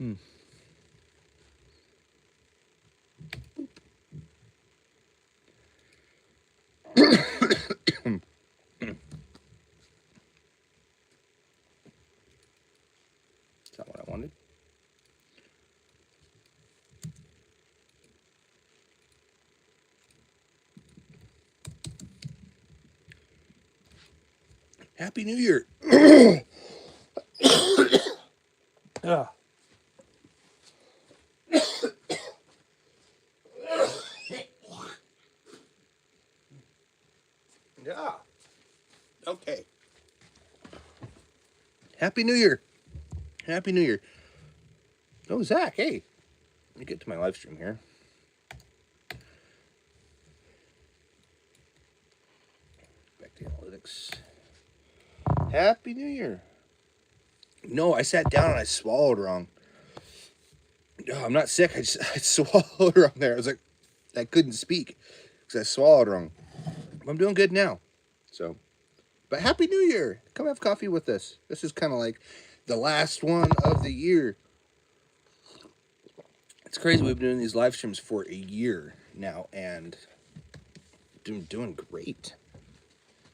Is that what I wanted? Happy New Year. Yeah. Yeah. Okay. Happy New Year. Happy New Year. Oh, Zach, hey. Let me get to my live stream here. Back to analytics. Happy New Year. No, I sat down and I swallowed wrong. No, I'm not sick. I swallowed wrong there. I was like, I couldn't speak because I swallowed wrong. I'm doing good now. So, but Happy New Year. Come have coffee with us. This is kind of like the last one of the year. It's crazy. We've been doing these live streams for a year now and doing great.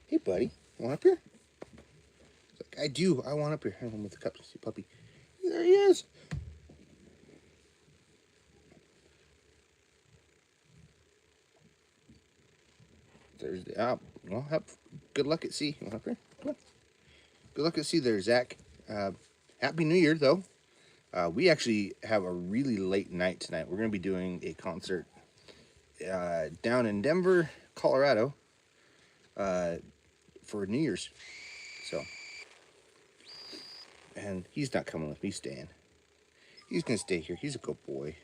Hey, buddy. Want up here? Like, I do. I want up here. Hang on with the cup. See, puppy. There he is. There's the well, good luck at sea. Want up here? Come on. Good luck at sea there, Zach. Happy New Year, though. We actually have a really late night tonight. We're going to be doing a concert down in Denver, Colorado, for New Year's. So, and he's not coming with me, staying. He's going to stay here. He's a good boy.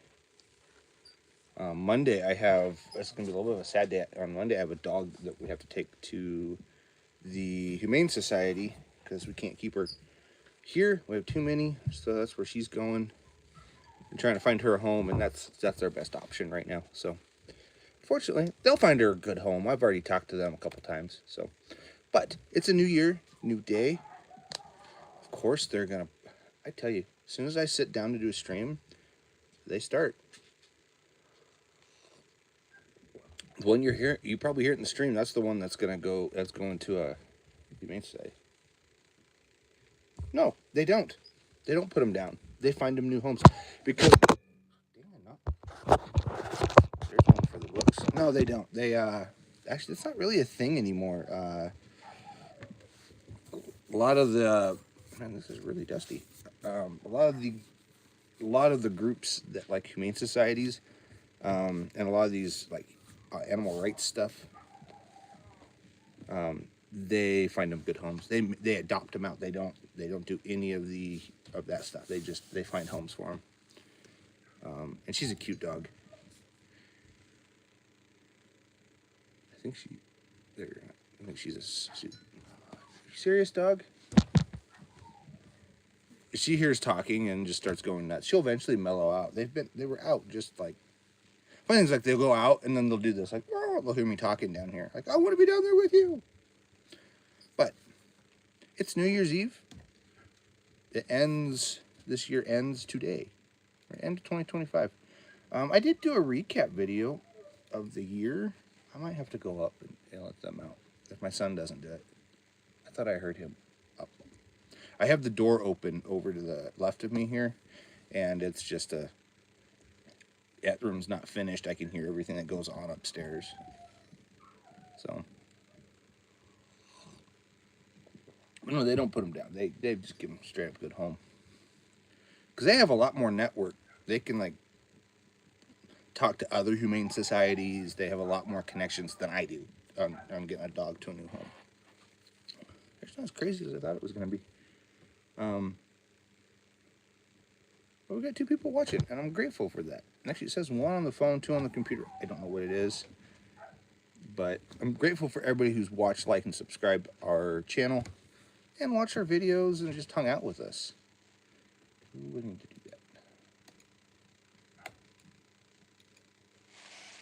Monday, it's going to be a little bit of a sad day. On Monday, I have a dog that we have to take to the Humane Society because we can't keep her here. We have too many, so that's where she's going. We're trying to find her a home, and that's our best option right now. So, fortunately, they'll find her a good home. I've already talked to them a couple times. So, but it's a new year, new day. Of course, they're gonna. I tell you, as soon as I sit down to do a stream, they start. The one you probably hear it in the stream. That's the one that's going to a Humane Society. No, they don't. They don't put them down. They find them new homes because. There's one for the books. No, they don't. They actually, it's not really a thing anymore. A lot of the this is really dusty. A lot of the groups that like humane societies, and a lot of these like animal rights stuff. They find them good homes. They adopt them out. They don't do any of that stuff. They find homes for them. And she's a cute dog. I think she's a serious dog. If she hears talking and just starts going nuts, she'll eventually mellow out. They were out just like funny things, like they'll go out and then they'll do this, like, oh, they'll hear me talking down here, like, I want to be down there with you. But it's New Year's Eve. This year ends today, end of 2025. I did do a recap video of the year. I might have to go up and let them out if my son doesn't do it. I thought I heard him up. I have the door open over to the left of me here, and it's just that room's not finished. I can hear everything that goes on upstairs. So, no, they don't put them down. They just give them straight up good home. Because they have a lot more network. They can, like, talk to other humane societies. They have a lot more connections than I do on getting a dog to a new home. It's not as crazy as I thought it was going to be. But we got 2 people watching, and I'm grateful for that. And actually, it says 1 on the phone, 2 on the computer. I don't know what it is. But I'm grateful for everybody who's watched, liked, and subscribed our channel and watched our videos and just hung out with us. We need to do that.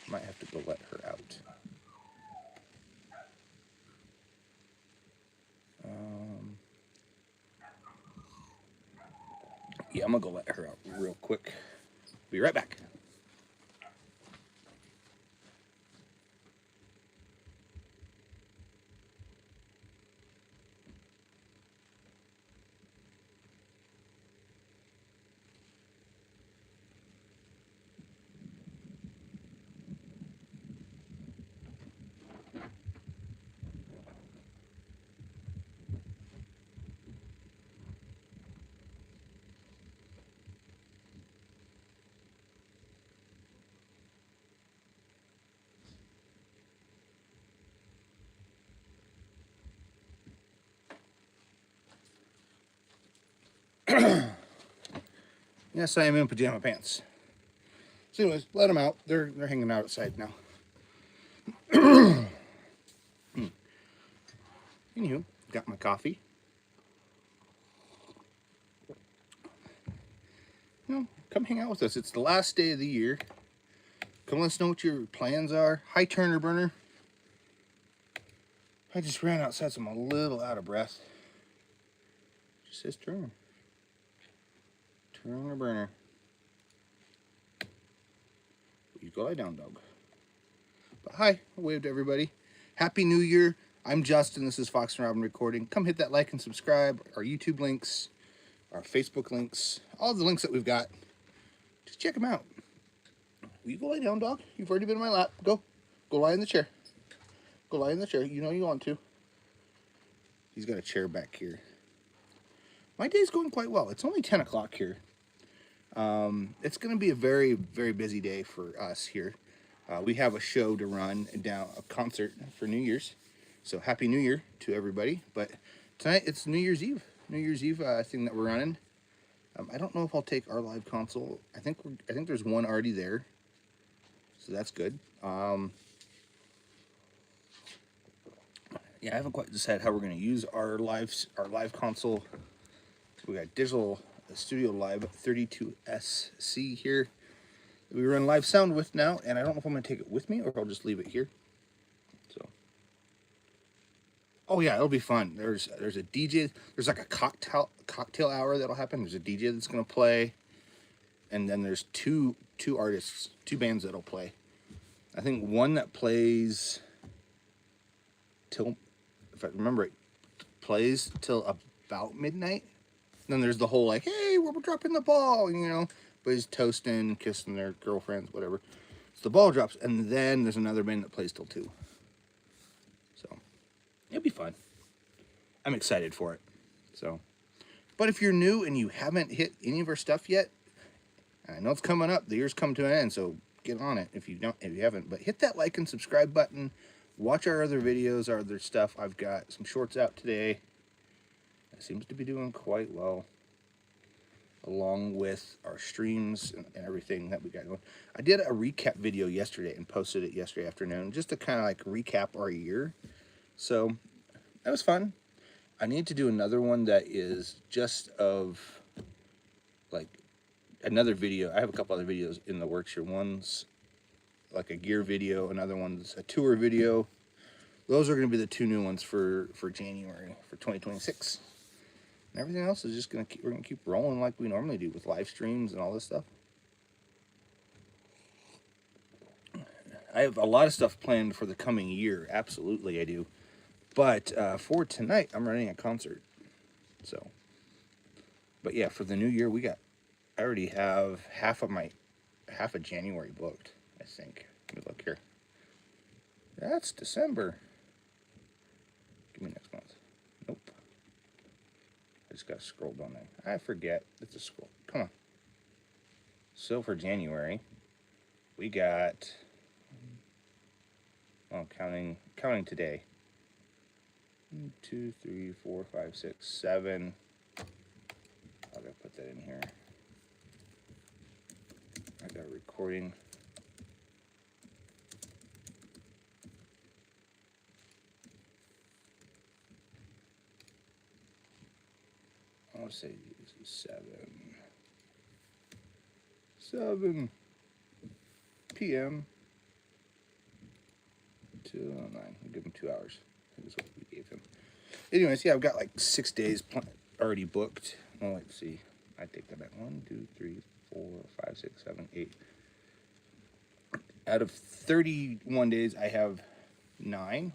Might have to go let her out. Yeah, I'm gonna go let her out real quick. Be right back. Yes, I am in pajama pants. So anyways, let them out. They're hanging out outside now. Anywho, got my coffee. You know, come hang out with us. It's the last day of the year. Come let us know what your plans are. Hi, Turner Burner. I just ran outside, so I'm a little out of breath. Just says Turner. Turner Burner. You go lie down, dog. But hi, I waved to everybody. Happy New Year. I'm Justin. This is Fox and Robyn recording. Come hit that like and subscribe. Our YouTube links, our Facebook links, all the links that we've got. Just check them out. Will you go lie down, dog? You've already been in my lap. Go. Go lie in the chair. Go lie in the chair. You know you want to. He's got a chair back here. My day's going quite well. It's only 10 o'clock here. It's going to be a very, very busy day for us here. We have a show to run down, a concert for New Year's. So Happy New Year to everybody. But tonight it's New Year's Eve. New Year's Eve thing that we're running. I don't know if I'll take our live console. I think there's one already there. So that's good. Yeah, I haven't quite decided how we're going to use our live console. We got digital Studio Live 32SC here. We run live sound with now, and I don't know if I'm going to take it with me or if I'll just leave it here. So, oh yeah, it'll be fun. There's a DJ. There's like a cocktail hour that'll happen. There's a DJ that's going to play, and then there's two artists, two bands that'll play. I think one that plays till, if I remember it, plays till about midnight. Then there's the whole like, hey, we're dropping the ball, you know, but he's toasting, kissing their girlfriends, whatever. So the ball drops, and then there's another band that plays till 2. So it'll be fun. I'm excited for it. So, but if you're new and you haven't hit any of our stuff yet, I know it's coming up. The year's come to an end, so get on it if you haven't. But hit that like and subscribe button. Watch our other videos, our other stuff. I've got some shorts out today. It seems to be doing quite well, along with our streams and everything that we got going. I did a recap video yesterday and posted it yesterday afternoon, just to kind of like recap our year. So that was fun. I need to do another one that is just of like another video. I have a couple other videos in the works here. One's like a gear video, another one's a tour video. Those are going to be the 2 new ones for January for 2026. And everything else is just we're gonna keep rolling like we normally do with live streams and all this stuff. I have a lot of stuff planned for the coming year. Absolutely, I do. But for tonight, I'm running a concert. So, but yeah, for the new year, I already have half of January booked, I think. Let me look here. That's December. Give me next month. Nope. I just got to scroll down there. I forget. It's a scroll. Come on. So for January, we got, oh, counting today. 1, 2, 3, 4, 5, 6, 7. I gotta put that in here. I got a recording. I want to say 7 p.m. to 9. I'll give him 2 hours. I think that's what we gave him. Anyways, yeah, I've got like 6 days already booked. Oh, let's see. I take that back. 1, 2, 3, 4, 5, 6, 7, 8. Out of 31 days, I have 9.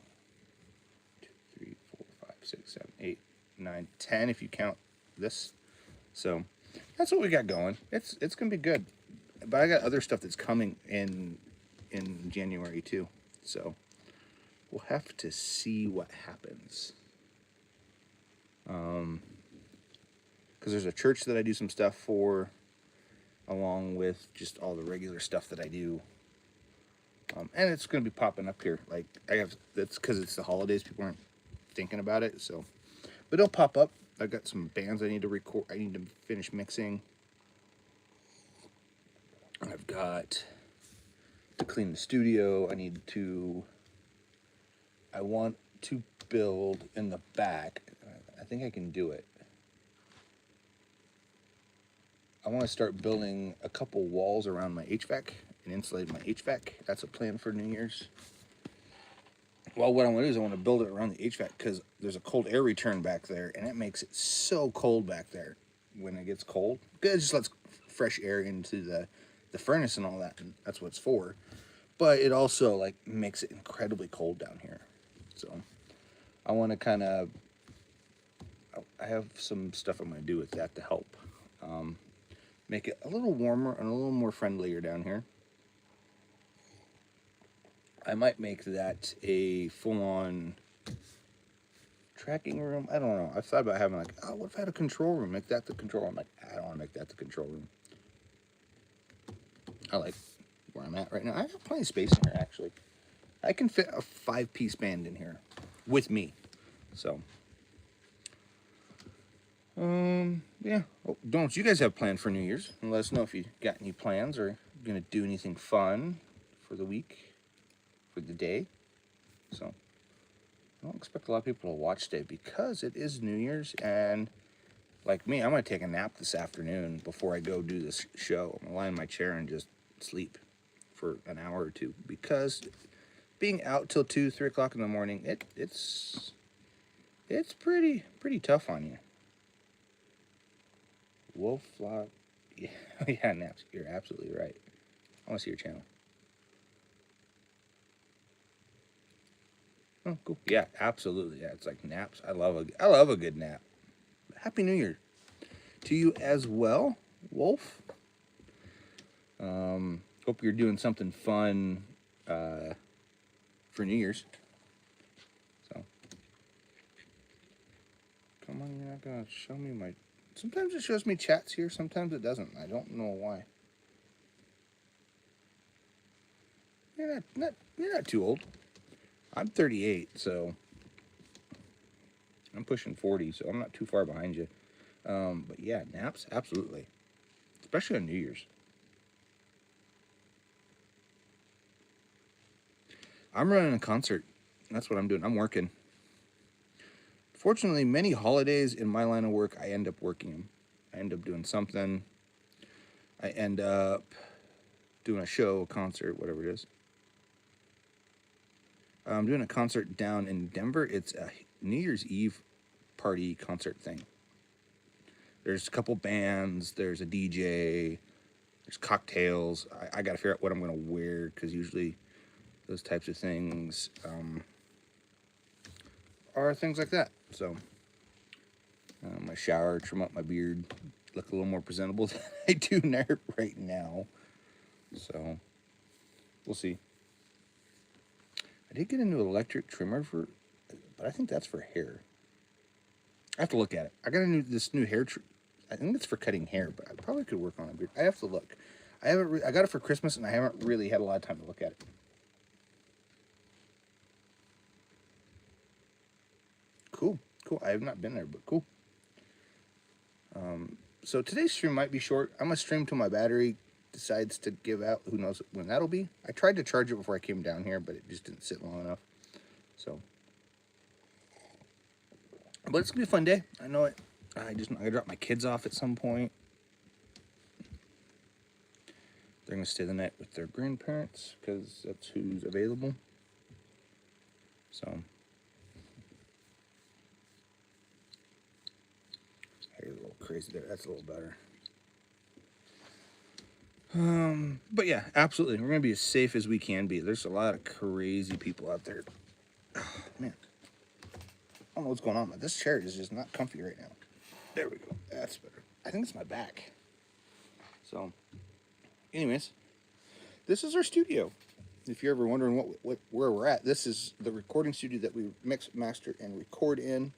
2, 3, 4, 5, 6, 7, 8, 9, 10 if you count this. So that's what we got going. It's gonna be good. But I got other stuff that's coming in January too. So we'll have to see what happens. Because there's a church that I do some stuff for, along with just all the regular stuff that I do. And it's going to be popping up here. Like that's because it's the holidays. People aren't thinking about it. So, but it'll pop up. I've got some bands I need to record. I need to finish mixing. I've got to clean the studio. I want to build in the back. I think I can do it. I want to start building a couple walls around my HVAC and insulate my HVAC. That's a plan for New Year's. Well, what I want to do is I want to build it around the HVAC because there's a cold air return back there, and it makes it so cold back there when it gets cold. It just lets fresh air into the furnace and all that, and that's what it's for. But it also like makes it incredibly cold down here. So I want to kind of, I have some stuff I'm going to do with that to help make it a little warmer and a little more friendlier down here. I might make that a full-on tracking room. I don't know. I've thought about having like, oh, what if I had a control room? Make that the control room. I'm like, I don't want to make that the control room. I like where I'm at right now. I have plenty of space in here, actually. I can fit a 5-piece band in here with me. So, yeah. Oh, don't you guys have plans for New Year's? And let us know if you got any plans or gonna do anything fun for the week, for the day. So, I don't expect a lot of people to watch today because it is New Year's, and like me, I'm gonna take a nap this afternoon before I go do this show. I'm gonna lie in my chair and just sleep for an hour or two because being out till 2, 3 o'clock in the morning, it's pretty tough on you. Wolf flock, yeah, yeah, naps. You're absolutely right. I want to see your channel. Oh, cool. Yeah, absolutely. Yeah, it's like naps. I love a good nap. Happy New Year to you as well, Wolf. Hope you're doing something fun for New Year's. So, come on, you're not gonna show me my. Sometimes it shows me chats here, sometimes it doesn't. I don't know why. You're not too old. I'm 38, so I'm pushing 40, so I'm not too far behind you. But yeah, naps, absolutely, especially on New Year's. I'm running a concert. That's what I'm doing. I'm working. Fortunately, many holidays in my line of work, I end up working them. I end up doing something. I end up doing a show, a concert, whatever it is. I'm doing a concert down in Denver. It's a New Year's Eve party concert thing. There's a couple bands. There's a DJ. There's cocktails. I got to figure out what I'm going to wear because usually those types of things are things like that. So my shower, trim up my beard, look a little more presentable than I do right now. So we'll see. I did get into an electric trimmer but I think that's for hair. I have to look at it. I got this new hair I think it's for cutting hair, but I probably could work on a beard. I have to look. I got it for Christmas, and I haven't really had a lot of time to look at it. Cool. I have not been there, but cool. So today's stream might be short. I'm gonna stream till my battery decides to give out. Who knows when that'll be? I tried to charge it before I came down here, but it just didn't sit long enough. So, but it's gonna be a fun day. I know it. I gotta drop my kids off at some point. They're gonna stay the night with their grandparents because that's who's available. So. A little crazy there. That's a little better. But yeah, absolutely. We're going to be as safe as we can be. There's a lot of crazy people out there. Oh, man. I don't know what's going on, but this chair is just not comfy right now. There we go. That's better. I think it's my back. So, anyways, this is our studio. If you're ever wondering where we're at, this is the recording studio that we mix, master, and record in,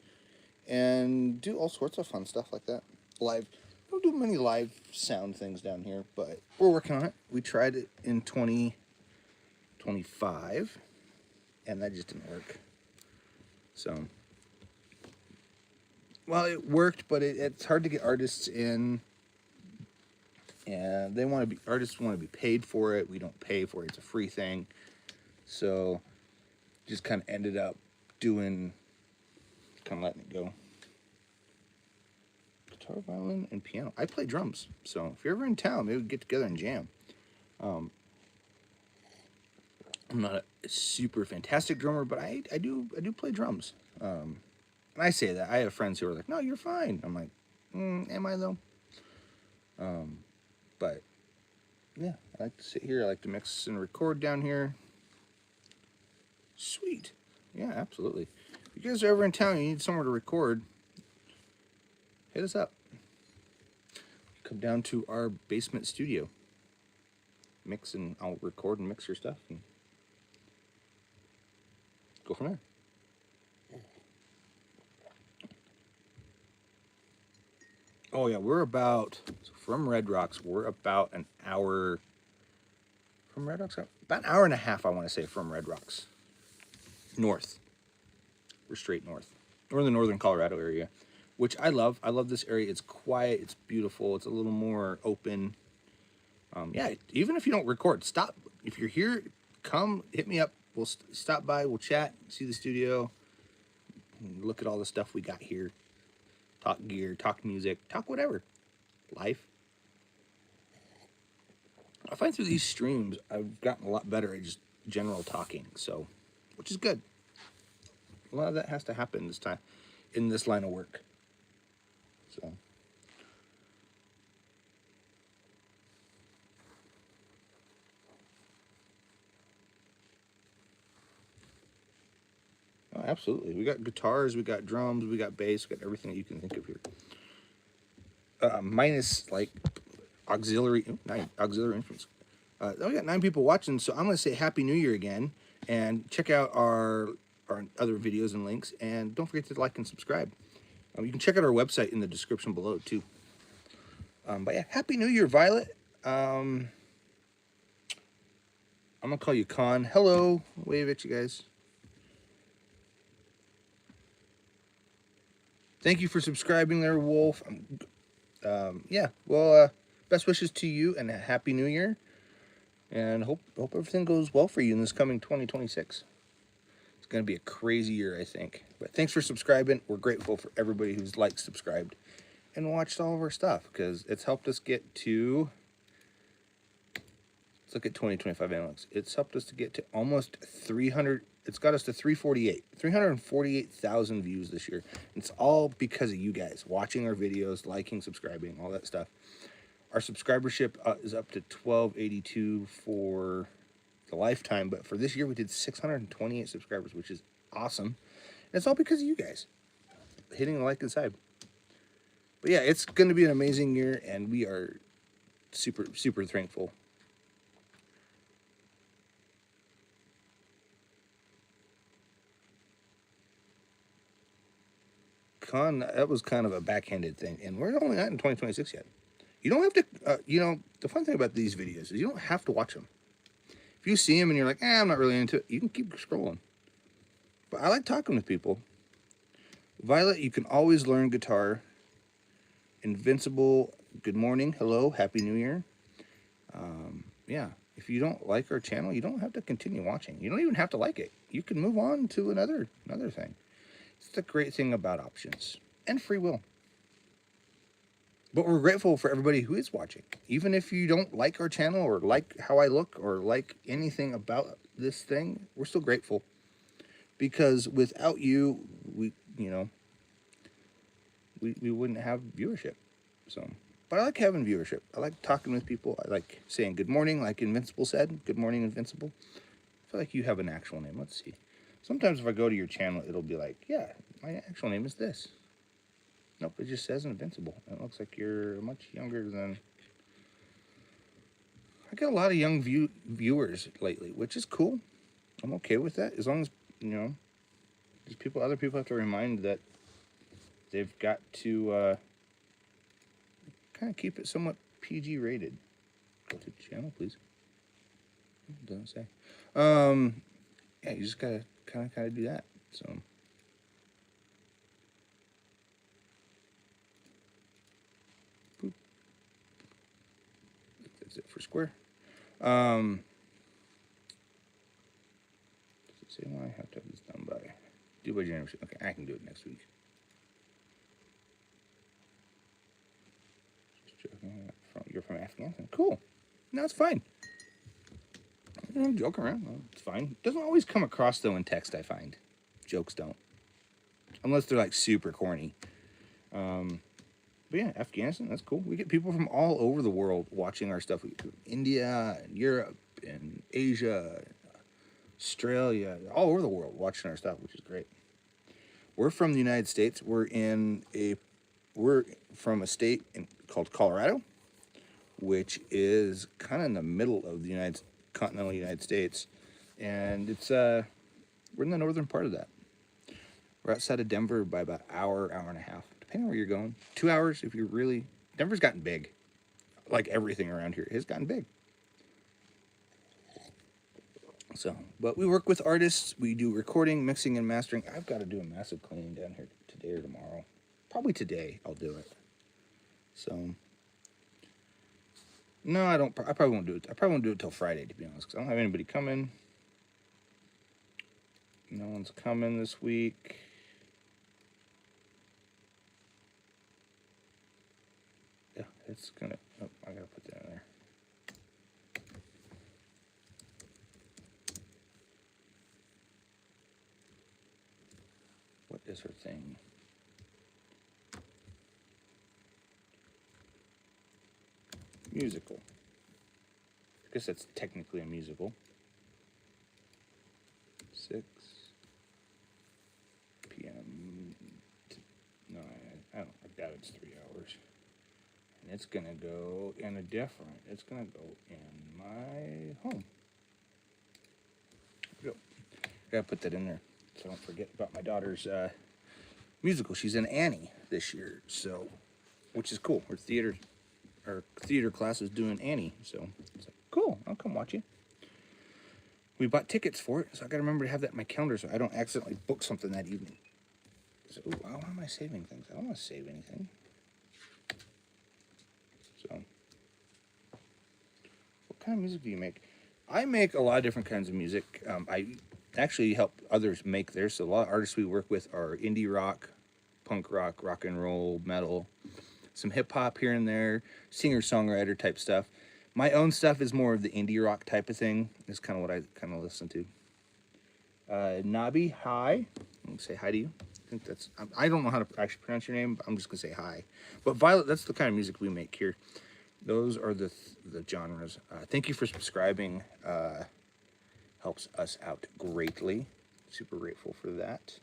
and do all sorts of fun stuff like that. Live. We don't do many live sound things down here, but we're working on it. We tried it in 2025, and that just didn't work. So, well, it worked, but it's hard to get artists in, and artists want to be paid for it. We don't pay for it. It's a free thing. So, just kind of ended up letting it go. Guitar, violin, and piano. I play drums, so if you're ever in town, maybe we get together and jam. I'm not a super fantastic drummer, but I do play drums. And I say that. I have friends who are like, "No, you're fine." I'm like, "Am I though?" But yeah, I like to sit here. I like to mix and record down here. Sweet. Yeah, absolutely. If you guys are ever in town and you need somewhere to record, hit us up. Come down to our basement studio. I'll record and mix your stuff and go from there. Oh yeah, from Red Rocks, we're about an hour from Red Rocks, about an hour and a half, I want to say, from Red Rocks. North. We're straight north. We're in the northern Colorado area, which I love. I love this area. It's quiet. It's beautiful. It's a little more open. Yeah, even if you don't record, stop. If you're here, come hit me up. We'll stop by. We'll chat. See the studio. Look at all the stuff we got here. Talk gear. Talk music. Talk whatever. Life. I find through these streams, I've gotten a lot better at just general talking. So, which is good. A lot of that has to happen this time in this line of work. So. Oh, absolutely. We got guitars, we got drums, we got bass, we got everything that you can think of here. Minus like auxiliary instruments. We got 9 people watching, so I'm going to say Happy New Year again, and check out our other videos and links, and don't forget to like and subscribe. You can check out our website in the description below too. But yeah, Happy New Year, Violet. I'm gonna call you Con. Hello, wave at you guys. Thank you for subscribing there, Wolf. Yeah, well, best wishes to you and a Happy New Year. And hope everything goes well for you in this coming 2026. It's going to be a crazy year, I think. But thanks for subscribing. We're grateful for everybody who's liked, subscribed, and watched all of our stuff, because it's helped us get to... Let's look at 2025 analytics. It's helped us to get to almost 300... It's got us to 348,000 views this year. It's all because of you guys watching our videos, liking, subscribing, all that stuff. Our subscribership is up to 1282 for the lifetime, but for this year we did 628 subscribers, which is awesome. And it's all because of you guys hitting the like and sub. But yeah, it's going to be an amazing year, and we are super, super thankful. That was kind of a backhanded thing, and we're only not in 2026 yet. You don't have to, the fun thing about these videos is you don't have to watch them. If you see them and you're like, I'm not really into it, you can keep scrolling. But I like talking with people. Violet, you can always learn guitar. Invincible, good morning, hello, Happy New Year. Yeah, if you don't like our channel, you don't have to continue watching. You don't even have to like it. You can move on to another thing. It's the great thing about options and free will. But we're grateful for everybody who is watching. Even if you don't like our channel or like how I look or like anything about this thing, we're still grateful. Because without you, we wouldn't have viewership. So But I like having viewership. I like talking with people. I like saying good morning, like Invincible said. Good morning, Invincible. I feel like you have an actual name. Let's see. Sometimes if I go to your channel, it'll be like, yeah, my actual name is this. Nope, it just says Invincible. It looks like you're much younger than... I get a lot of young viewers lately, which is cool. I'm okay with that, as long as, you know, other people have to remind that they've got to kind of keep it somewhat PG rated. Go to the channel, please. It doesn't say. Yeah, you just gotta kind of do that. So. Boop. That's it for square. Does it say when I have to have this done by? Due by January. Okay, I can do it next week. Just joking. You're from Afghanistan. Cool. No, it's fine. I'm joking around. Well, it's fine. It doesn't always come across, though, in text, I find. Jokes don't. Unless they're, like, super corny. But yeah, Afghanistan, that's cool. We get people from all over the world watching our stuff. We get India, and Europe, and Asia, Australia, all over the world watching our stuff, which is great. We're from the United States. We're from a state called Colorado, which is kind of in the middle of the continental United States, and it's we're in the northern part of that. We're outside of Denver by about an hour and a half, depending on where you're going. 2 hours if you're really... Denver's gotten big. Like everything around here has gotten big. So, but we work with artists. We do recording, mixing, and mastering. I've got to do a massive cleaning down here today or tomorrow. Probably today I'll do it. So, no, I don't. I probably won't do it. I probably won't do it till Friday, to be honest, because I don't have anybody coming. No one's coming this week. Yeah, it's gonna... Oh, I gotta put that in there. What is her thing? Musical. I guess that's technically a musical. 6 p.m. to 9. I doubt it's 3 hours. And it's gonna go in a different... It's gonna go in my home. Go. Gotta put that in there so I don't forget about my daughter's musical. She's in Annie this year, so... Which is cool. Our theater class is doing Annie, so it's like, cool, I'll come watch you. We bought tickets for it, so I gotta remember to have that in my calendar so I don't accidentally book something that evening. So, why am I saving things? I don't want to save anything. So, what kind of music do you make? I make a lot of different kinds of music. I actually help others make theirs. So a lot of artists we work with are indie rock, punk rock, rock and roll, metal, some hip hop here and there, singer-songwriter type stuff. My own stuff is more of the indie rock type of thing. Is kind of what I kind of listen to. Nabi, hi. I'm gonna say hi to you. I think that's... I don't know how to actually pronounce your name, but I'm just gonna say hi. But Violet, that's the kind of music we make here. Those are the genres. Thank you for subscribing. Helps us out greatly. Super grateful for that.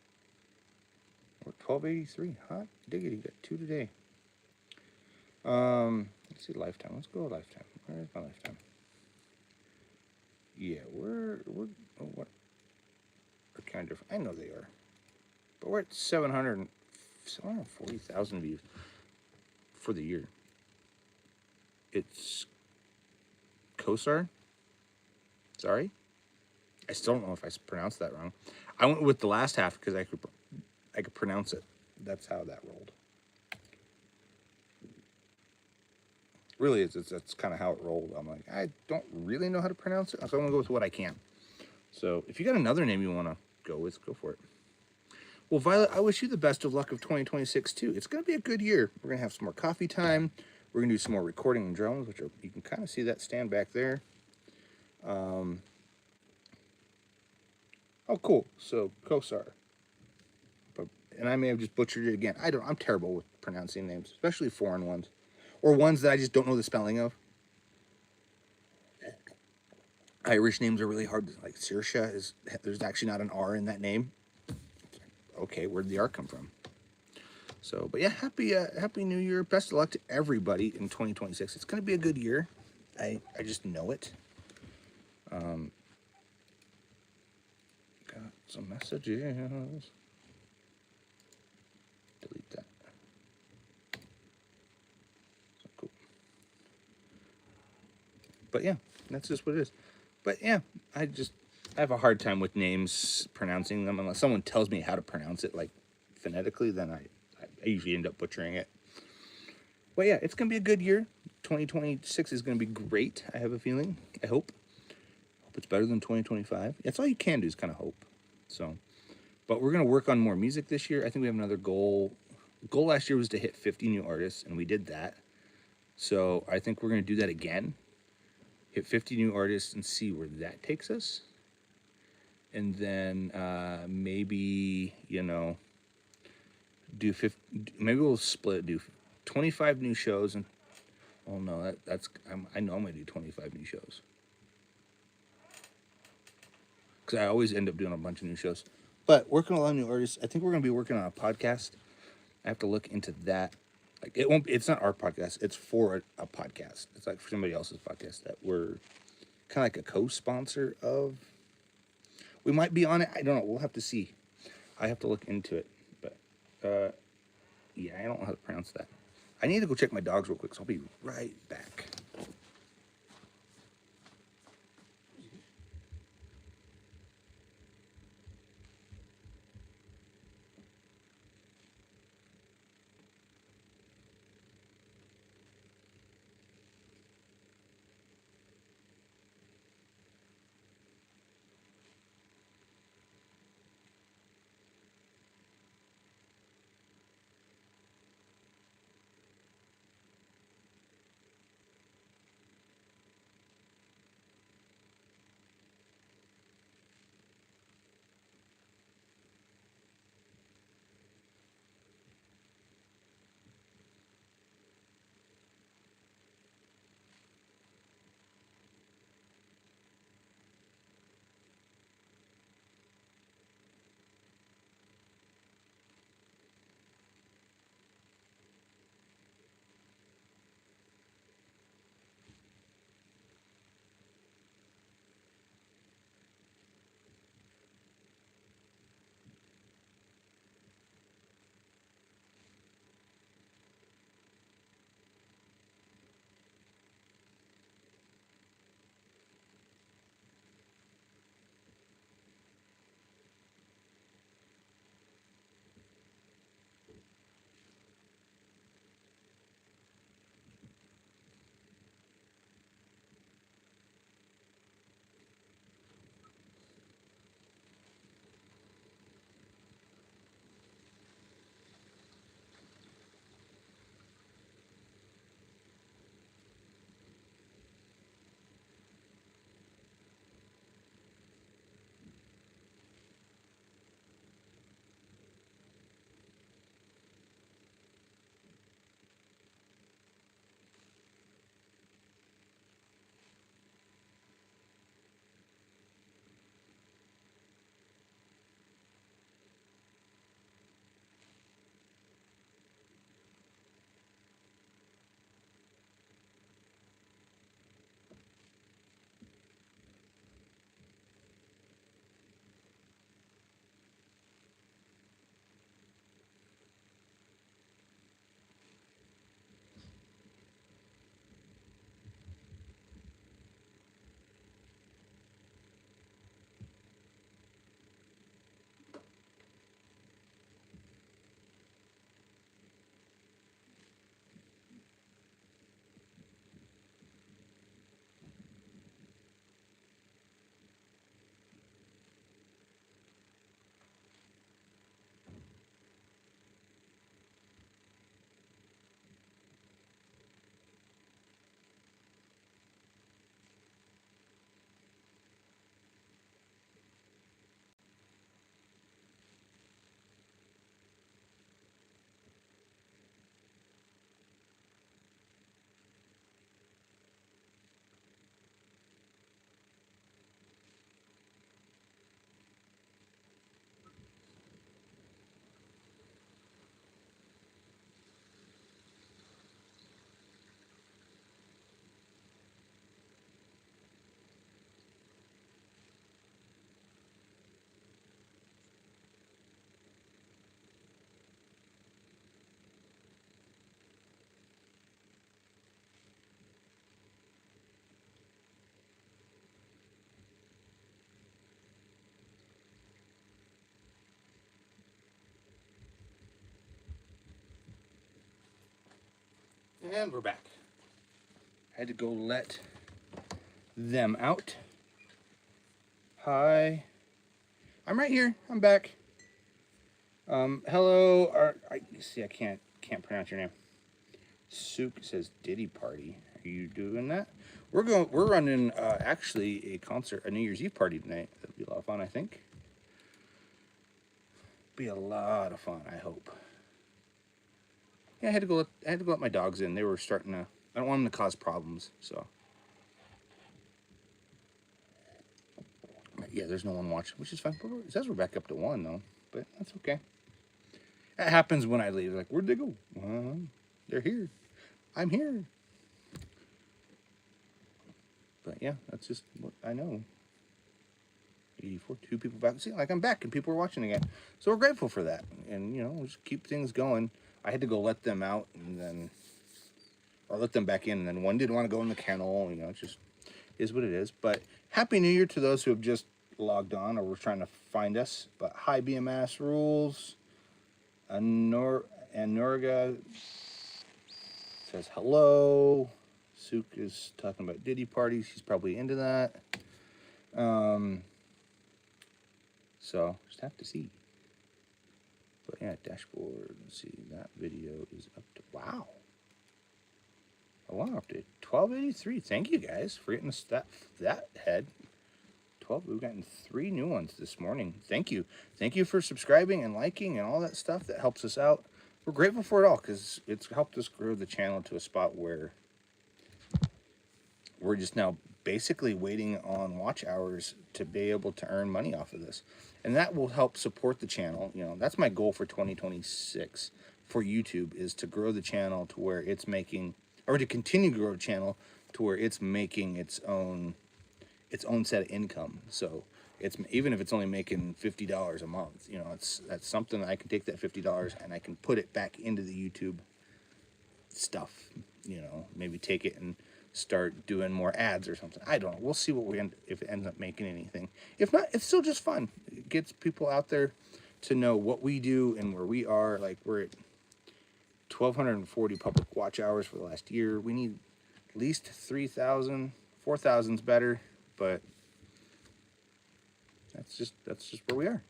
We're 1283. Hot diggity. Got 2 today. Let's see, lifetime. Let's go lifetime. Where's my lifetime? Yeah, we're oh, what? They're kind of different. I know they are, but we're at 740,000 views for the year. It's Kosar. Sorry, I still don't know if I pronounced that wrong. I went with the last half because I could pronounce it. That's how that rolled. Really, that's kind of how it rolled. I'm like, I don't really know how to pronounce it, so I'm going to go with what I can. So if you got another name you want to go with, go for it. Well, Violet, I wish you the best of luck of 2026, too. It's going to be a good year. We're going to have some more coffee time. We're going to do some more recording and drones, which you can kind of see that stand back there. Oh, cool. So, Kosar. And I may have just butchered it again. I'm terrible with pronouncing names, especially foreign ones. or ones that I just don't know the spelling of. Irish names are really hard. Like Saoirse is, there's actually not an R in that name. Okay, where'd the R come from? So, but yeah, happy New Year. Best of luck to everybody in 2026. It's gonna be a good year. I just know it. Got some messages. Delete that. So cool. But yeah, that's just what it is. But yeah, I have a hard time with names, pronouncing them, unless someone tells me how to pronounce it, like phonetically, then I usually end up butchering it. But yeah, it's gonna be a good year. 2026 is gonna be great. I have a feeling. I hope. Hope it's better than 2025. That's all you can do is kind of hope. So, but we're gonna work on more music this year. I think we have another goal. Goal last year was to hit 50 new artists, and we did that. So I think we're gonna do that again. Hit 50 new artists and see where that takes us. And then maybe, you know, do 50, maybe we'll split, do 25 new shows. And oh no, I know I'm gonna do 25 new shows, because I always end up doing a bunch of new shows. But working on a lot of new artists, I think we're gonna be working on a podcast. I have to look into that. Like it's not our podcast, it's for a podcast. It's like for somebody else's podcast that we're kind of like a co-sponsor of. We might be on it. I don't know. We'll have to see. I have to look into it. But yeah, I don't know how to pronounce that. I need to go check my dogs real quick, so I'll be right back. And we're back. I had to go let them out. Hi. I'm right here. I'm back. Hello. See, I can't pronounce your name. Sook says Diddy Party. Are you doing that? We're running actually a concert, a New Year's Eve party tonight. That'll be a lot of fun, I think. Be a lot of fun, I hope. Yeah, I had to go let my dogs in. They were starting to. I don't want them to cause problems, so. Yeah, there's no one watching, which is fine. It says we're back up to 1 though, but that's okay. That happens when I leave. Like, where'd they go? They're here. I'm here. But yeah, that's just what I know. 84, 2 people back. See, like I'm back and people are watching again. So we're grateful for that. And, you know, we'll just keep things going. I had to go let them out and then, or let them back in. And then one didn't want to go in the kennel. You know, it just is what it is. But Happy New Year to those who have just logged on or were trying to find us. But hi, BMS Rules. And Norga says hello. Sook is talking about Diddy parties. He's probably into that. So just have to see. But yeah, dashboard. Let's see. That video is up to wow. Oh, wow, up to 1283. Thank you guys for getting us that head. 12. We've gotten 3 new ones this morning. Thank you. Thank you for subscribing and liking and all that stuff. That helps us out. We're grateful for it all because it's helped us grow the channel to a spot where we're just now basically waiting on watch hours to be able to earn money off of this. And that will help support the channel. You know, that's my goal for 2026 for YouTube, is to grow the channel to where it's making, or to continue to grow the channel to where it's making its own set of income. So it's, even if it's only making $50 a month, you know, that's something that I can take that $50 and I can put it back into the YouTube stuff. You know, maybe take it and start doing more ads or something. I don't know. We'll see what we if it ends up making anything. If not, it's still just fun. It gets people out there to know what we do and where we are. Like, we're at 1,240 public watch hours for the last year. We need at least 3,000. 4,000's better, but that's just where we are.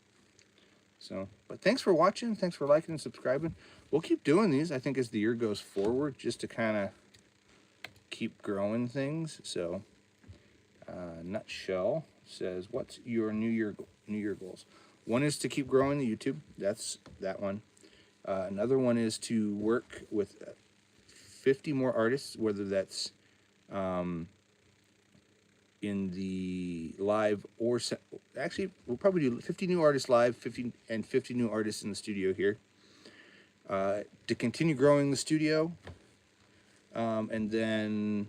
So, but thanks for watching. Thanks for liking and subscribing. We'll keep doing these, I think, as the year goes forward, just to kind of keep growing things. So, Nutshell says, "What's your New Year goals?" One is to keep growing the YouTube. That's that one. Another one is to work with 50 more artists, whether that's in the live or actually we'll probably do 50 new artists live, 50 new artists in the studio here, to continue growing the studio, and then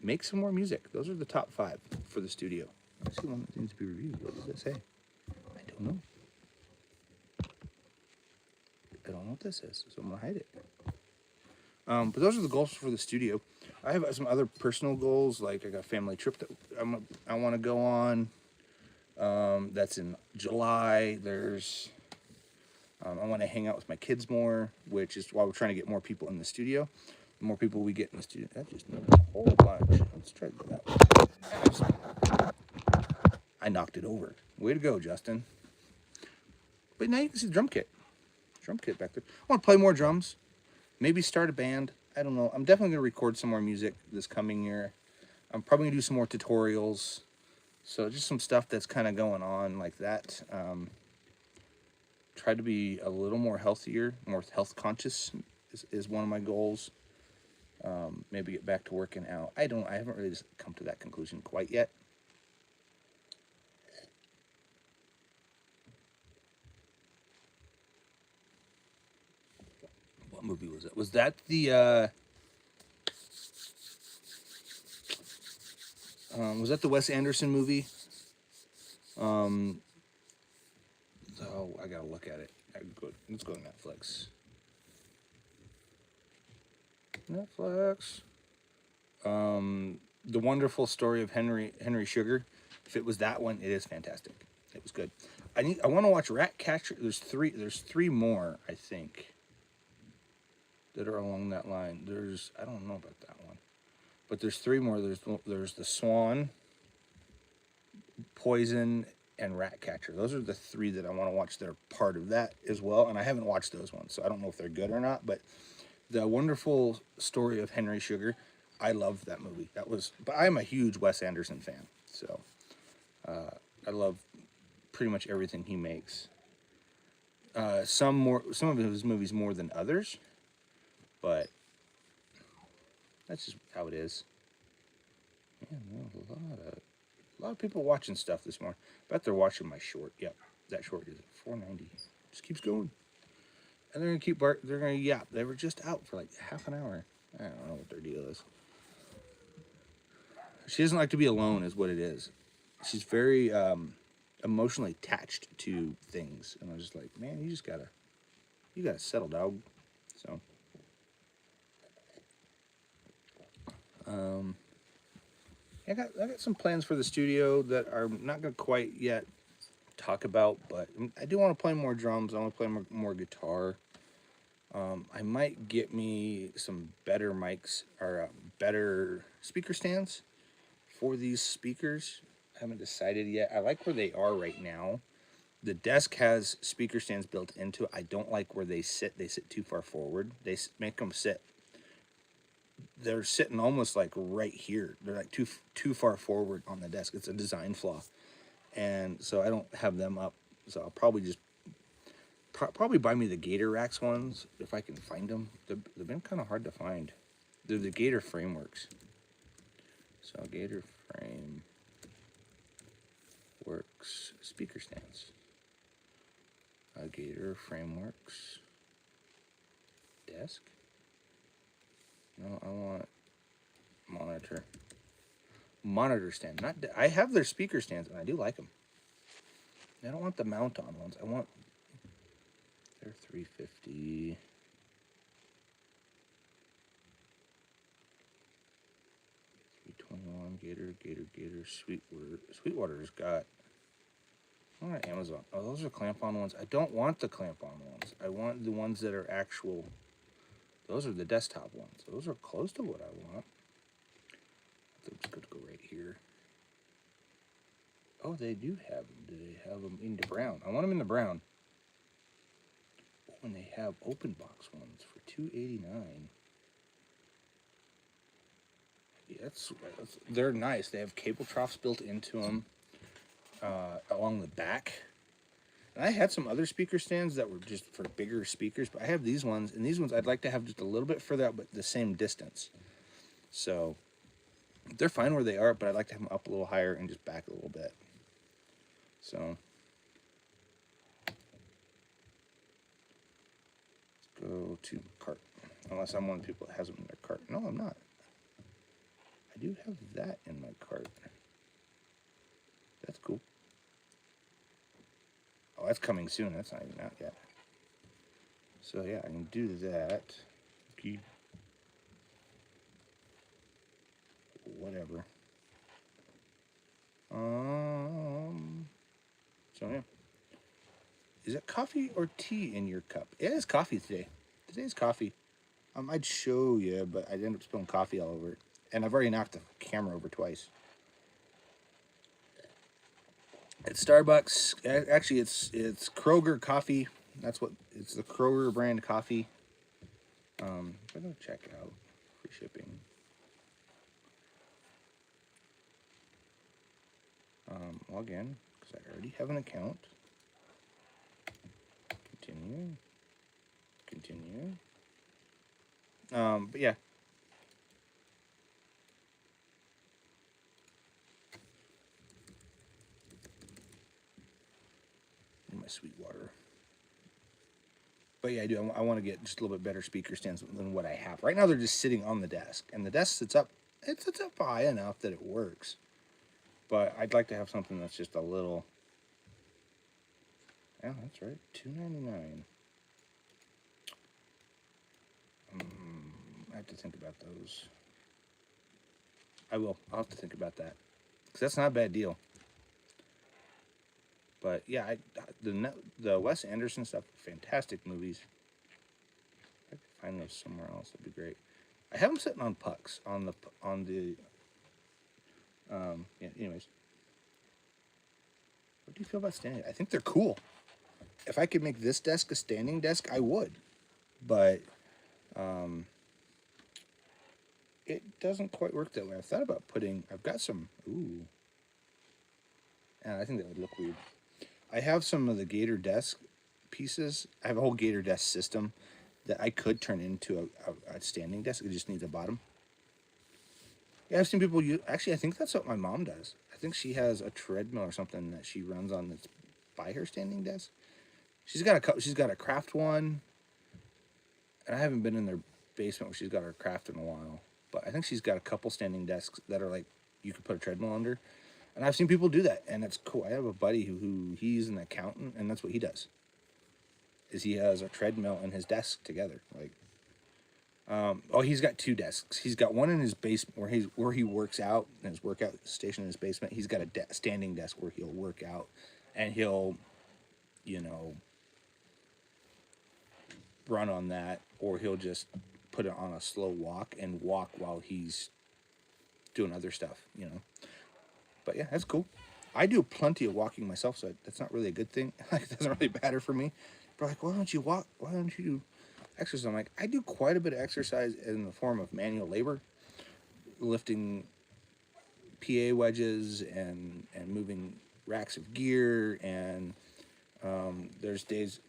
make some more music. Those are the top 5 for the studio. I see one that needs to be reviewed. What does that say? I don't know. I don't know what this is, so I'm gonna hide it. But those are the goals for the studio. I have some other personal goals, like I got a family trip that I want to go on. That's in July. There's I want to hang out with my kids more, which is why we're trying to get more people in the studio. The more people we get in the studio, that just needs a whole bunch. Let's try that one. I knocked it over. Way to go, Justin. But now you can see the drum kit back there. I want to play more drums. Maybe start a band. I don't know. I'm definitely going to record some more music this coming year. I'm probably going to do some more tutorials. So just some stuff that's kind of going on like that. Try to be a little more healthier, more health conscious is one of my goals. Maybe get back to working out. I haven't really just come to that conclusion quite yet. What movie was it? Was that the Wes Anderson movie? Oh, I gotta look at it. Let's go to Netflix. The Wonderful Story of Henry Sugar. If it was that one, it is fantastic. It was good. I want to watch Ratcatcher. There's three more, I think. that are along that line. There's, I don't know about that one, but there's three more. There's the Swan, Poison, and Ratcatcher. Those are the three that I want to watch that are part of that as well. And I haven't watched those ones, so I don't know if they're good or not. But The Wonderful Story of Henry Sugar, I love that movie. That was, but I'm a huge Wes Anderson fan, so I love pretty much everything he makes. Some of his movies more than others, but that's just how it is. Yeah, a lot of people watching stuff this morning. Bet they're watching my short. Yep, that short is 490. Just keeps going, and they're gonna keep they're gonna yap. They were just out for like half an hour. I don't know what their deal is. She doesn't like to be alone, is what it is. She's very emotionally attached to things, and I was just like, man, you gotta settle, dog. So, I got some plans for the studio that I'm not gonna quite yet talk about, but I do want to play more drums. I want to play more guitar. I might get me some better mics or better speaker stands for these speakers. I haven't decided yet. I like where they are right now. The desk has speaker stands built into it. I don't like where they sit. They sit too far forward. They make them sit. They're sitting almost like right here. They're like too far forward on the desk. It's a design flaw, and so I don't have them up. So I'll probably just probably buy me the Gator Racks ones if I can find them. They've been kind of hard to find. They're the Gator Frameworks. So Gator Frame Works speaker stands. Gator Frameworks desk. No, I want monitor stand. Not I have their speaker stands and I do like them. I don't want the mount on ones. I want their 350. Gator. Sweetwater's got. All right, Amazon. Oh, those are clamp-on ones. I don't want the clamp-on ones. I want the ones that are actual. Those are the desktop ones. Those are close to what I want. I'm just going to go right here. Oh, they do have them. Do they have them in the brown? I want them in the brown. Oh, and they have open box ones for $289. Yeah, they're nice. They have cable troughs built into them along the back. And I had some other speaker stands that were just for bigger speakers, but I have these ones, and these ones I'd like to have just a little bit further out, but the same distance. So they're fine where they are, but I'd like to have them up a little higher and just back a little bit. So let's go to cart. Unless I'm one of the people that has them in their cart. No, I'm not. I do have that in my cart. That's cool. Oh, that's coming soon. That's not even out yet. So yeah, I can do that. Okay. Whatever. So yeah. Is it coffee or tea in your cup? It is coffee today. Today's coffee. I'd show you, but I'd end up spilling coffee all over it. And I've already knocked the camera over twice. At Starbucks, actually, it's Kroger coffee. That's what it's the Kroger brand coffee. I'm gonna check it out. Free shipping. Log in because I already have an account. Continue. But yeah. My Sweetwater. But yeah, I do. I want to get just a little bit better speaker stands than what I have. Right now, they're just sitting on the desk. And the desk sits up. It sits up high enough that it works. But I'd like to have something that's just a little... Yeah, that's right. $2.99. I have to think about those. I will. I'll have to think about that. Because that's not a bad deal. But yeah, the Wes Anderson stuff, fantastic movies. If I can find those somewhere else. That'd be great. I have them sitting on pucks on the. Yeah. Anyways, what do you feel about standing? I think they're cool. If I could make this desk a standing desk, I would. But it doesn't quite work that way. I've thought about putting. I've got some. Ooh. And I think that would look weird. I have some of the Gator desk pieces. I have a whole Gator desk system that I could turn into a standing desk. It just needs a bottom. Yeah, I've seen people use. Actually, I think that's what my mom does. I think she has a treadmill or something that she runs on that's by her standing desk. She's got a couple. She's got a craft one, and I haven't been in their basement where she's got her craft in a while. But I think she's got a couple standing desks that are like you could put a treadmill under, and I've seen people do that, and it's cool. I have a buddy who he's an accountant, and that's what he does. Is he has a treadmill and his desk together, like. Oh, he's got two desks. He's got one in his basement where he works out in his workout station in his basement. He's got a standing desk where he'll work out, and he'll, you know, run on that, or he'll just put it on a slow walk and walk while he's doing other stuff, you know. But yeah, that's cool. I do plenty of walking myself, so that's not really a good thing. It doesn't really matter for me. But like, why don't you walk? Why don't you exercise? I'm like, I do quite a bit of exercise in the form of manual labor, lifting PA wedges and moving racks of gear. And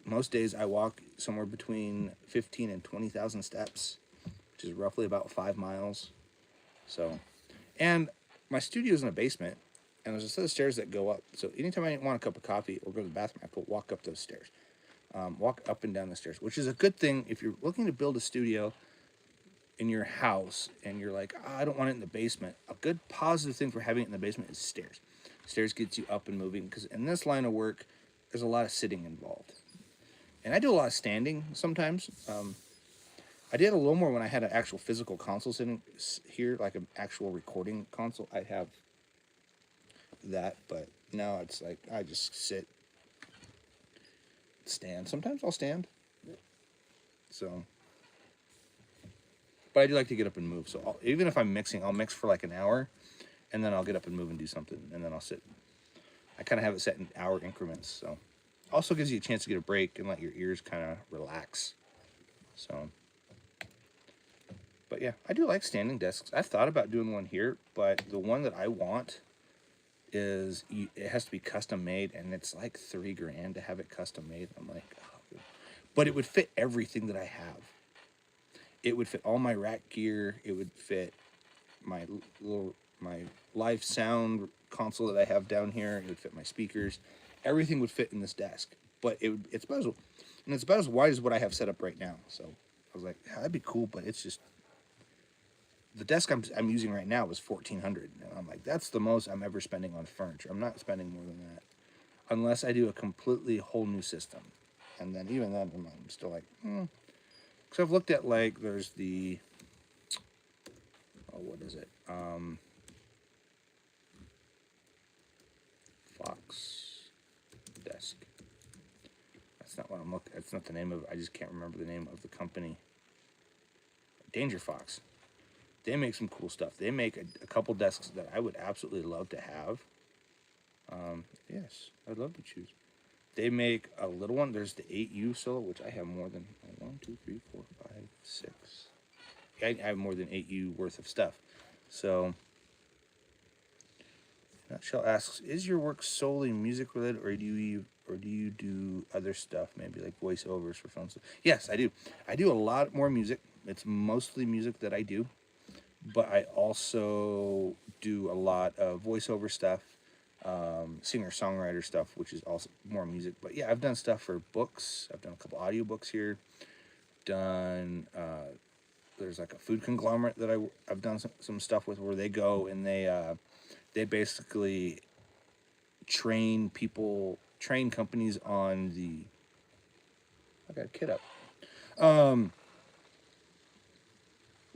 most days I walk somewhere between 15 and 20,000 steps, which is roughly about 5 miles. So, and my studio's in a basement, and there's a set of stairs that go up. So anytime I want a cup of coffee or go to the bathroom, I could walk up those stairs. Walk up and down the stairs, which is a good thing if you're looking to build a studio in your house and you're like, I don't want it in the basement. A good positive thing for having it in the basement is stairs. Stairs gets you up and moving, because in this line of work, there's a lot of sitting involved. And I do a lot of standing sometimes. I did a little more when I had an actual physical console sitting here, like an actual recording console. I have that, but now it's like I just sit, stand. Sometimes I'll stand. So, but I do like to get up and move. So even if I'm mixing, I'll mix for like an hour, and then I'll get up and move and do something, and then I'll sit. I kind of have it set in hour increments. So, also gives you a chance to get a break and let your ears kind of relax. So, but yeah, I do like standing desks. I've thought about doing one here, but the one that I want is it has to be custom made, and it's like $3,000 to have it custom made. I'm like, oh. But it would fit everything that I have. It would fit all my rack gear. It would fit my live sound console that I have down here. It would fit my speakers. Everything would fit in this desk. But it's about as wide as what I have set up right now. So I was like, that'd be cool, but it's just the desk I'm using right now is $1,400, and I'm like, that's the most I'm ever spending on furniture. I'm not spending more than that, unless I do a completely whole new system, and then even then I'm still like, because I've looked at, like, there's the what is it? Fox desk. That's not what I'm looking. That's not the name of it. I just can't remember the name of the company. Danger Fox. They make some cool stuff. They make a couple desks that I would absolutely love to have. Yes, I'd love to choose. They make a little one. There's the 8U Solo, which I have more than 1, 2, 3, 4, 5, 6. I have more than 8U worth of stuff. So, Nutshell asks, is your work solely music related, or do you do other stuff, maybe like voiceovers for film stuff? Yes, I do. I do a lot more music. It's mostly music that I do. But I also do a lot of voiceover stuff, singer-songwriter stuff, which is also more music. But yeah, I've done stuff for books. I've done a couple audiobooks here. There's like a food conglomerate that I've done some stuff with, where they go and they basically train companies on the. I got a kid up.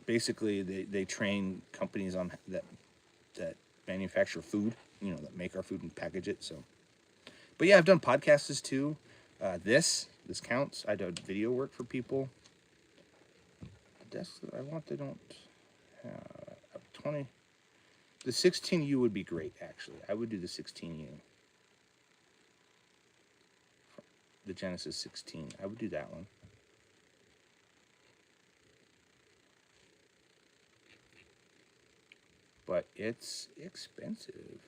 Basically, they train companies on that manufacture food, that make our food and package it. So, but yeah, I've done podcasts too. This counts. I did video work for people. desks that I want, they don't have 20. The 16U would be great, actually. I would do the 16U. The Genesis 16. I would do that one. But it's expensive.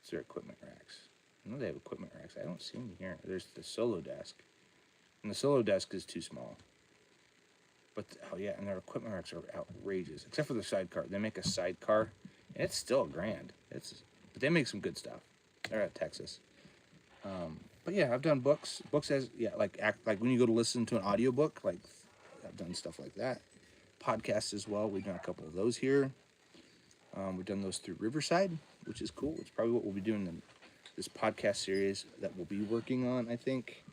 It's their equipment racks. I know they have equipment racks. I don't see them here. There's the solo desk. And the solo desk is too small. But, oh yeah, and their equipment racks are outrageous. Except for the sidecar. They make a sidecar, and it's still $1,000. But they make some good stuff. They're out of Texas. But yeah, I've done books. Books as, yeah, like when you go to listen to an audiobook, like, I've done stuff like that. Podcasts as well. We've done a couple of those here. We've done those through Riverside, which is cool. It's probably what we'll be doing in this podcast series that we'll be working on, I think,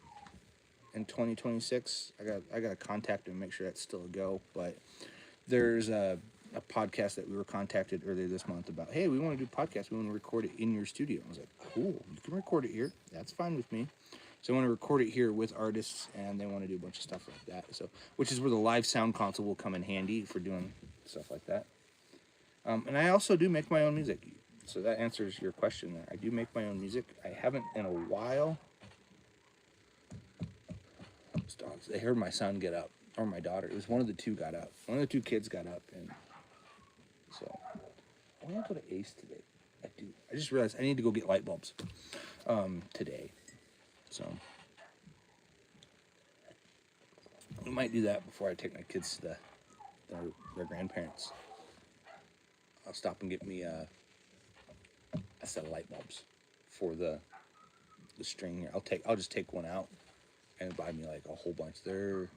in 2026. I got to contact them and make sure that's still a go. But there's a podcast that we were contacted earlier this month about, hey, we want to do podcasts. We want to record it in your studio. I was like, cool, you can record it here. That's fine with me. So I want to record it here with artists, and they want to do a bunch of stuff like that. So, which is where the live sound console will come in handy for doing stuff like that. And I also do make my own music. So that answers your question there. I do make my own music. I haven't in a while. Those dogs. They heard my son get up, or my daughter. It was one of the two got up. One of the two kids got up, and so I want to go to Ace today. I do. I just realized I need to go get light bulbs today. So we might do that before I take my kids to their grandparents. I'll stop and get me a set of light bulbs for the string here. I'll just take one out and buy me like a whole bunch. Are